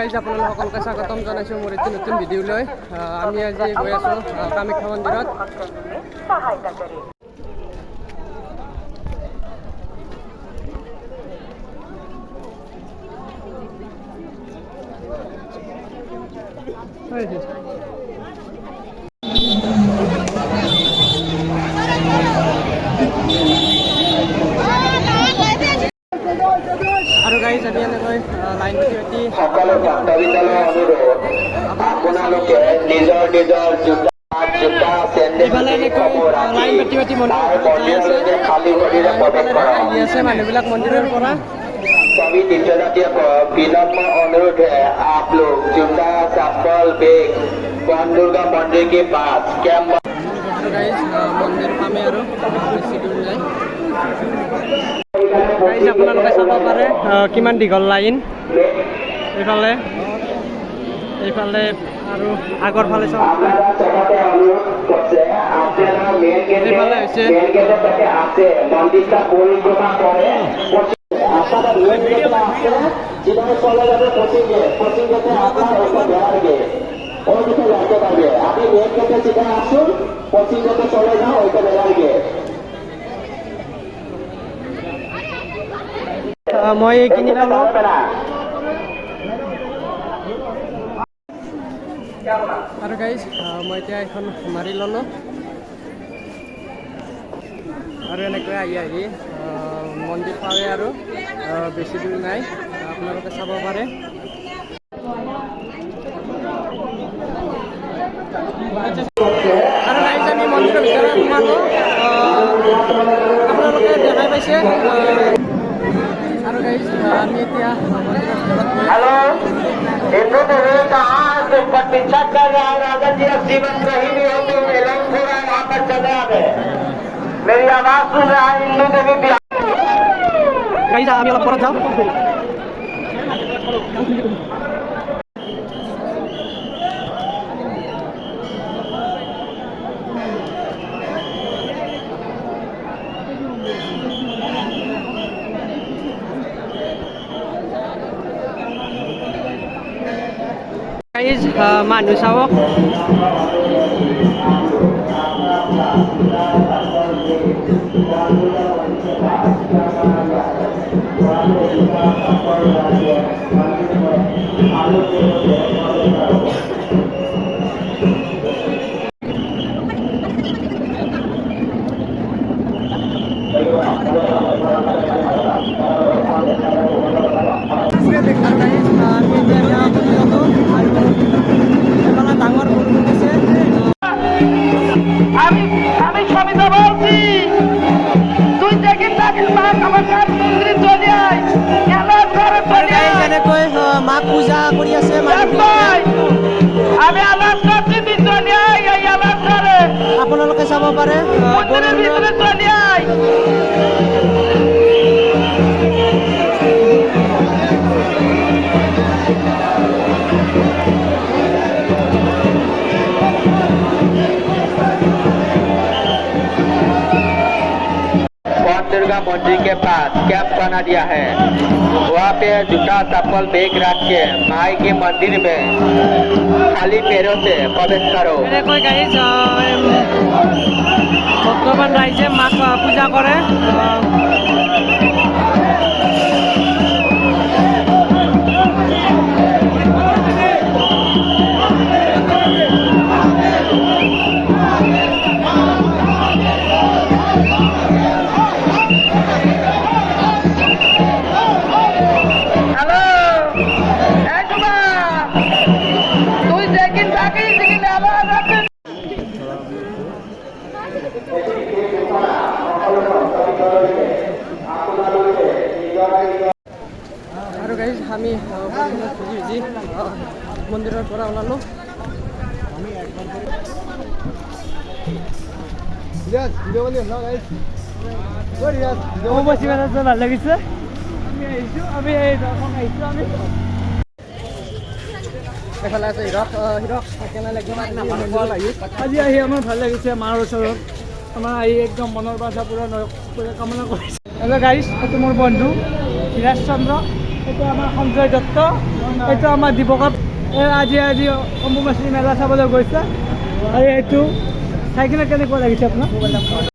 Guys আপোনালোক সকলোকে স্বাগতম জনাইছোঁ মোৰ এটি নতুন ভিডিঅ'লৈ। আমি আজি গৈ আছোঁ কামাখ্যা মন্দিৰত। আৰু গাইজ আমি এনেকৈ লাইন পাতি সকলো ভক্তবিন্দলৈ অনুৰোধ আপোনালোকে নিজৰ নিজৰ জোতা ইফালে এনেকৈ লাইন পাতি পাতি মন্দিৰলৈকে খালী ভৰিৰে প্ৰৱেশ কৰক। আহি আছে মানুহবিলাক মন্দিৰৰ পৰা। सभी तीर्थयात्रियों को विनम्र अनुरोध है, आप लोग जूता चप्पल बैग वन दुर्गा मंदिर के पास कैंप মন্দিৰ পামে আৰু বেছি দূৰ নাই। গাইজ আপোনালোকে চাব পাৰে কিমান দীঘল লাইন। এইফালে এইফালে আৰু আগৰ ফালে চাব এইফালে হৈছে মন্দিৰটা পৰিক্ৰমা কৰে। আপনারা মেন গেটে আসেন, যেখানে চলে যাবে কোচিং গেটে আপনার ওইটা দেওয়ার গেট ওই দিকে যাইতে পারবে। আপনি মেন গেটে যেখানে আসুন, কোচিং গেটে চলে যাও, ওইটা দেওয়ার গেট। মই কিনি ললোঁ। আৰু গাইজ মই এতিয়া এখন মাৰি ল'লোঁ আৰু এনেকৈ আহি মন্দিৰ পালে আৰু বেছি দূৰ নাই, আপোনালোকে চাব পাৰে। আৰু গাইজ আমি মন্দিৰৰ ভিতৰত সোমালোঁ, আপোনালোকে দেখাই পাইছে। আৰু গাইজ আমি এতিয়া মন্দিৰৰ ভিতৰত हेलो हिंदू देवी कहाँ से पीछा कर रहा है? राजा जी अब जीवन नहीं भी हो तो एलम थोड़ा यहाँ पर चले आ गए। मेरी आवाज सुन रहा है हिंदू देवी बिहार। গাইজ আমি অলপ পৰত যাওঁ। গাইজ মানুহ চাওক। ডাঙৰ গৰু দিছে। আমি সবিতা বলছি, তুই দেখি থাকিস মা কামাখ্যার মন্দিরে চলে আয়, এলার ঘরে চলে আয়। এনেকৈ মাক পূজা কৰি আছে আমি আলাপ করছি, তুই চলে আয় এই এলার ঘরে, আপোনালোকে চাব পাৰে। মন্দিরের ভিতরে চলে আয়। दुर्गा मंदिर के पास कैंप बना दिया है। वहाँ पे जूता चप्पल बैग रख के माई के मंदिर में खाली पैरों से प्रवेश करो। এনেকৈ গাইজ ভক্তবান ৰাইজে মাক পূজা কৰে। হ্যালো এই তোমা, তুই দেখি থাকিস এখানে আলাদা রাখতে। আৰু গাইজ আমি মন্দিৰৰ পৰা ওলালোঁ। ভাল লাগিছে। এফালে আছে হিৰক। হিৰক কেনে লাগিল আজি আহি আমাৰ ভাল লাগিছে। মাৰ ওচৰত আমাৰ আহি একদম মনৰ বাঞ্ছা পূৰা কামনা কৰিছে। গাইজ এইটো মোৰ বন্ধু ধীৰাজ চন্দ্ৰ। এইটো আমাৰ সঞ্জয় দত্ত, এইটো আমাৰ দীপকত আজি অম্বুবাচী মেলা চাবলৈ গৈছে। আৰু এইটো চাই কিনে কেনেকুৱা লাগিছে আপোনাৰ?